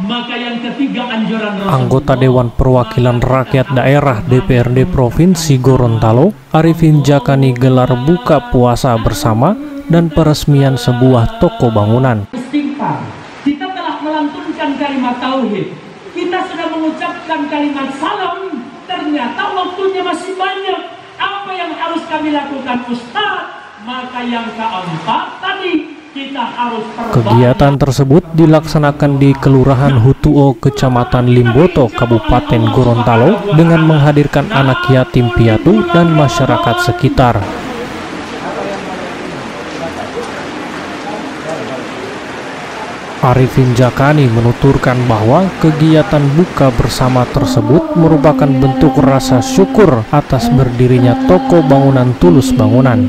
Maka yang ketiga anjuran Rasulullah. Anggota Dewan Perwakilan Rakyat Daerah DPRD Provinsi Gorontalo, Arifin Jakani gelar buka puasa bersama dan peresmian sebuah toko bangunan. Istighfar. Kita telah melantunkan kalimat tauhid. Kita sudah mengucapkan kalimat salam. Ternyata waktunya masih banyak. Apa yang harus kami lakukan, Ustaz? Maka yang keempat tadi, kita harus kegiatan tersebut dilaksanakan di Kelurahan Hutuo, Kecamatan Limboto, Kabupaten Gorontalo dengan menghadirkan anak yatim piatu dan masyarakat sekitar. Arifin Jakani menuturkan bahwa kegiatan buka bersama tersebut merupakan bentuk rasa syukur atas berdirinya toko bangunan Tulus Bangunan.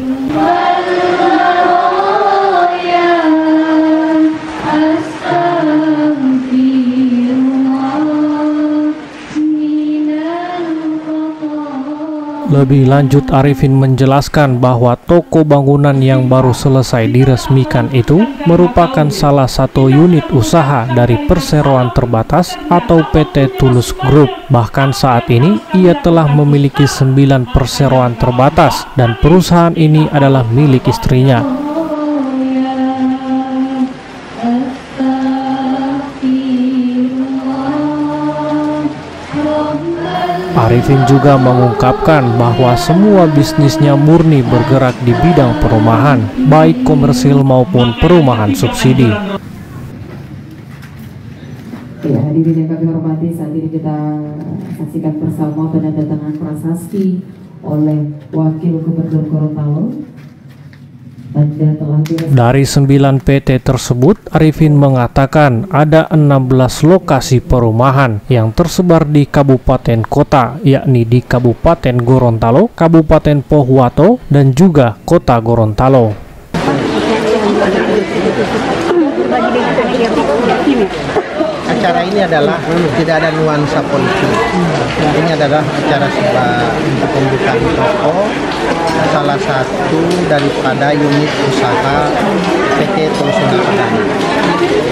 Lebih lanjut, Arifin menjelaskan bahwa toko bangunan yang baru selesai diresmikan itu merupakan salah satu unit usaha dari perseroan terbatas atau PT Tulus Group. Bahkan saat ini ia telah memiliki 9 perseroan terbatas dan perusahaan ini adalah milik istrinya. Arifin juga mengungkapkan bahwa semua bisnisnya murni bergerak di bidang perumahan, baik komersil maupun perumahan subsidi. Ya, hadirin yang kami hormati, saat ini kita saksikan bersama penandatanganan prasasti oleh Wakil Gubernur Gorontalo. Dari 9 PT tersebut, Arifin mengatakan ada 16 lokasi perumahan yang tersebar di kabupaten kota, yakni di Kabupaten Gorontalo, Kabupaten Pohuwato, dan juga Kota Gorontalo. Acara ini adalah tidak ada nuansa politik. Ini adalah acara untuk pembukaan toko, salah satu daripada unit usaha PT Tulus Bangunan.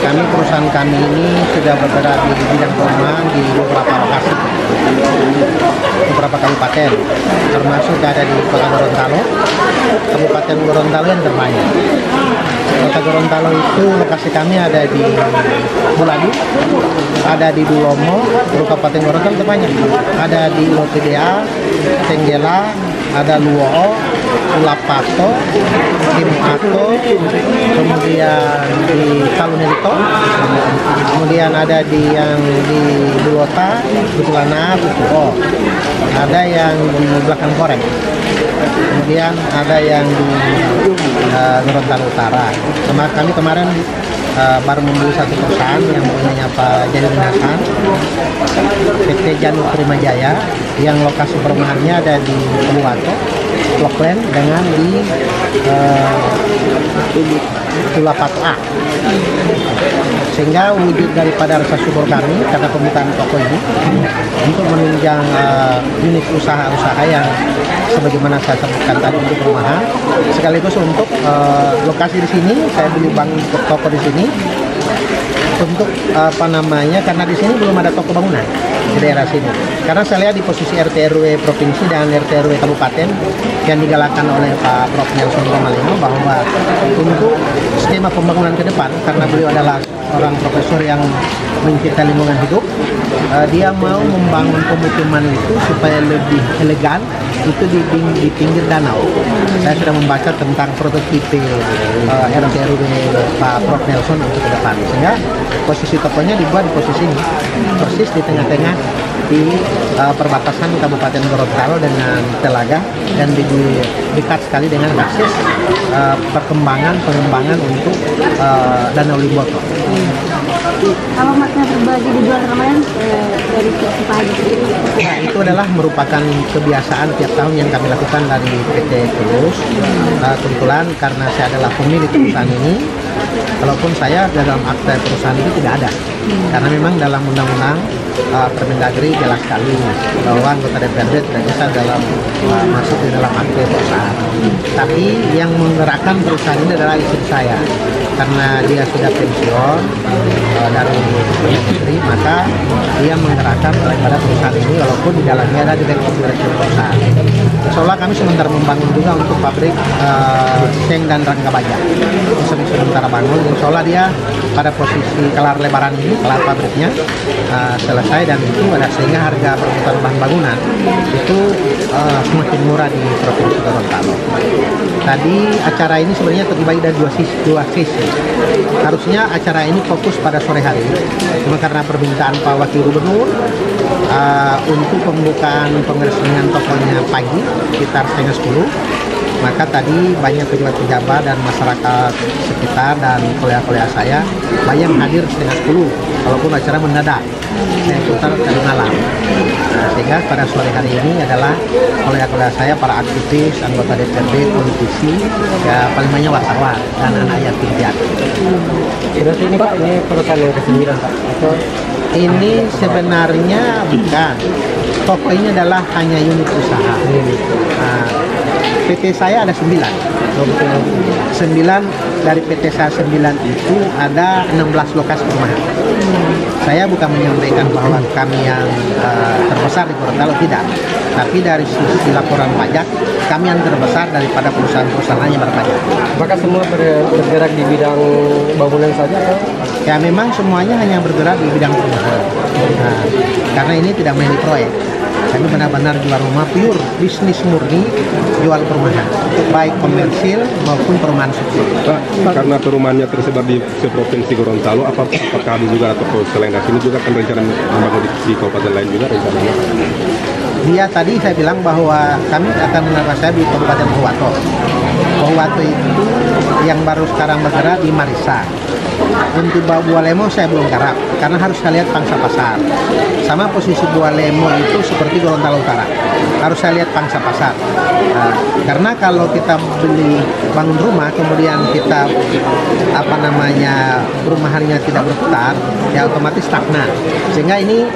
Perusahaan kami ini sudah bergerak di bidang perumahan di beberapa lokasi, beberapa kabupaten, termasuk ada di Kota Gorontalo. Kabupaten Gorontalo yang terbanyak. Kota Gorontalo itu lokasi kami ada di Buladu, ada di Dulomo, Kabupaten Gorontalo terbanyak. Ada di Lopidea, Tenggela, ada Luo, Ulapato, Limuato, kemudian di Kalunelito, kemudian ada di Bulota, Butulana, Butuo, ada yang di belakang Korek, kemudian ada yang di Gorontalo Utara. Kami kemarin baru membeli satu perusahaan yang namanya Pak Janudin Hasan, PT Janur Primajaya, yang lokasi perumahannya ada di Pohuwato, Blokland, dengan di Tulapato A. Sehingga wujud daripada rasa syukur kami karena pembukaan toko ini untuk menunjang unit usaha-usaha yang sebagaimana saya sebutkan tadi untuk perumahan, sekaligus untuk lokasi di sini saya beli bangun toko di sini untuk karena di sini belum ada toko bangunan di daerah sini. Karena saya lihat di posisi RT RW provinsi dan RT RW kabupaten yang digalakkan oleh Pak Prof Nelson Romalino bahwa untuk skema pembangunan ke depan, karena beliau adalah orang profesor yang mencintai lingkungan hidup, dia mau membangun pemukiman itu supaya lebih elegan, itu di pinggir danau. Saya sudah membaca tentang prototipe RT RW Pak Prof Nelson untuk ke depan, sehingga posisi tokonya dibuat di posisi ini, persis di tengah-tengah di perbatasan Kabupaten Gorontalo dengan Telaga, dan dekat sekali dengan akses pengembangan untuk Danau Limboto. Kalau makna berbagi di bulan Ramadan dari siapa aja? Nah, itu adalah merupakan kebiasaan tiap tahun yang kami lakukan dari PT Tulus. Kebetulan karena saya adalah pemilik perusahaan ini, walaupun saya dalam akta perusahaan itu tidak ada, karena memang dalam undang-undang Permendagri jelas sekali bahwa anggota DPRD tidak bisa masuk di dalam akta perusahaan. Tapi yang menggerakkan perusahaan ini adalah istri saya. karena dia sudah pensiun dari menteri, maka dia menggerakkan daripada perusahaan ini walaupun di dalamnya ada direktur perusahaan. Insya Allah kami sementara membangun juga untuk pabrik seng dan rangka baja. Sementara bangun, insya Allah dia pada posisi kelar lebaran ini, kelar pabriknya selesai, dan itu ada sehingga harga perputaran bahan bangunan itu semakin murah di Provinsi Gorontalo. Tadi acara ini sebenarnya terbagi dari dua sisi. Harusnya acara ini fokus pada sore hari, cuma karena permintaan Pak Wakil Gubernur untuk pembukaan pengeresingan tokonya pagi sekitar setengah 10, maka tadi banyak pejabat-pejabat dan masyarakat sekitar dan kolega-kolega saya banyak hadir setengah 10, walaupun acara mendadak. Saya putar tadi malam. Sehingga pada sore hari ini adalah kolega-kolega saya, para aktivis, anggota DPRD, politisi, ya paling banyak wartawan dan anak yatim piatu. Berarti ini Pak, ini perusahaan yang ke-9 Pak? Atau ini sebenarnya bukan. Toko ini adalah hanya unit usaha. PT saya ada 9. 9 dari PT saya 9 itu ada 16 lokasi perumahan. Saya bukan menyampaikan bahwa kami yang terbesar di Gorontalo, tidak. Tapi dari sisi laporan pajak, kami yang terbesar daripada perusahaan-perusahaan yang berpajak. apakah semua bergerak di bidang bangunan saja atau? Ya memang semuanya hanya bergerak di bidang perumahan. Nah, karena ini tidak main di proyek. Kami benar-benar jual rumah pure, bisnis murni, jual perumahan, baik komersil maupun perumahan subsidi. Pak, karena perumahannya tersebar di seprovinsi Gorontalo, apakah ada juga atau selain dari sini juga kan rencana membangun di kabupaten lain juga rencananya? Dia tadi saya bilang bahwa kami akan menambah saya di Kabupaten Pohuwato. Pohuwato itu yang baru sekarang bergerak di Marissa. Untuk Bualemo saya belum garap karena harus saya lihat pangsa pasar. Sama posisi Bualemo itu seperti Gorontalo Utara, harus saya lihat pangsa pasar. Karena kalau kita beli bangun rumah kemudian kita perumahannya tidak berputar, ya otomatis stagnan. Sehingga ini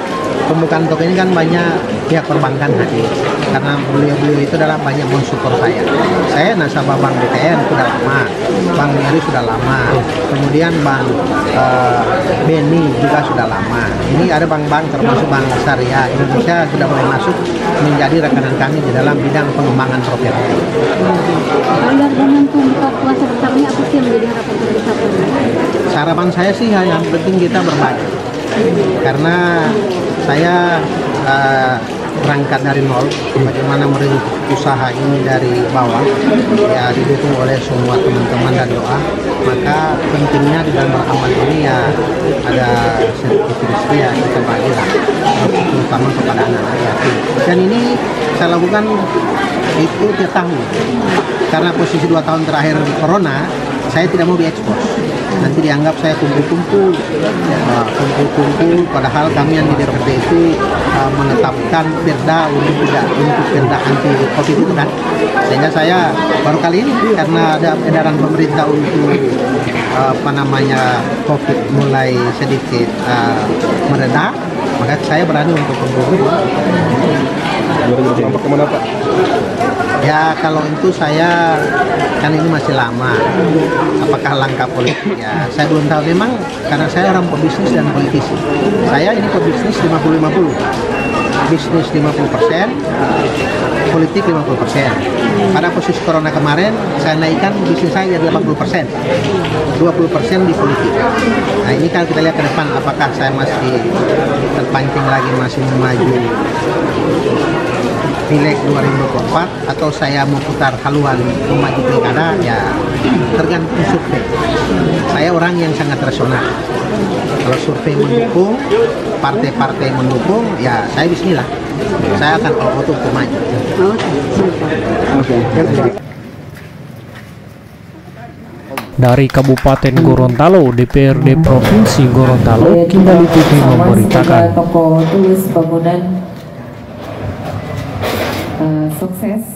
pembukaan toko ini kan banyak pihak perbankan hadir karena beliau-beliau itu adalah banyak mensupport saya. Saya nasabah Bank BTN sudah lama, Bank BRI sudah lama, kemudian Bank BNI juga sudah lama. Ini ada bank-bank termasuk Bank Syariah Indonesia sudah mulai masuk menjadi rekanan kami di dalam bidang pengembangan properti. Kalau dari momentum buka puasa bersama ini apa sih yang menjadi harapan kita? Harapan saya sih yang penting kita berbagi. Karena saya berangkat dari nol, bagaimana merintis usaha ini dari bawah, ya didukung oleh semua teman-teman dan doa. Maka pentingnya di dalam beramal ini ya ada sedikit rezeki ya kita bagilah, terutama kepada anak-anak yatim. Dan ini saya lakukan itu tiap tahun, karena posisi 2 tahun terakhir Corona, saya tidak mau diekspos. Nanti dianggap saya kumpul-kumpul, padahal kami yang di DPRD itu menetapkan perda untuk perda anti COVID itu kan. Sehingga saya baru kali ini karena ada edaran pemerintah untuk COVID mulai sedikit mereda, maka saya berani untuk kumpul. Kemana Pak? Ya kalau itu saya kan ini masih lama. Apakah langkah politik? Ya saya belum tahu. Memang karena saya orang pebisnis dan politisi. Saya ini pebisnis 50-50. Bisnis 50%, politik 50%. Pada posisi Corona kemarin saya naikkan bisnis saya jadi 80%, 20% di politik. Nah ini kalau kita lihat ke depan apakah saya masih terpancing lagi masih maju Pileg 2024 atau saya mau putar haluan maju pilkada, ya tergantung survei. Saya orang yang sangat rasional. Kalau survei mendukung, partai-partai mendukung, ya saya bismillah. Saya akan auto untuk maju. Dari Kabupaten Gorontalo, DPRD Provinsi Gorontalo, Kimbali TV memberitakan. Toko tulis bangunan sukses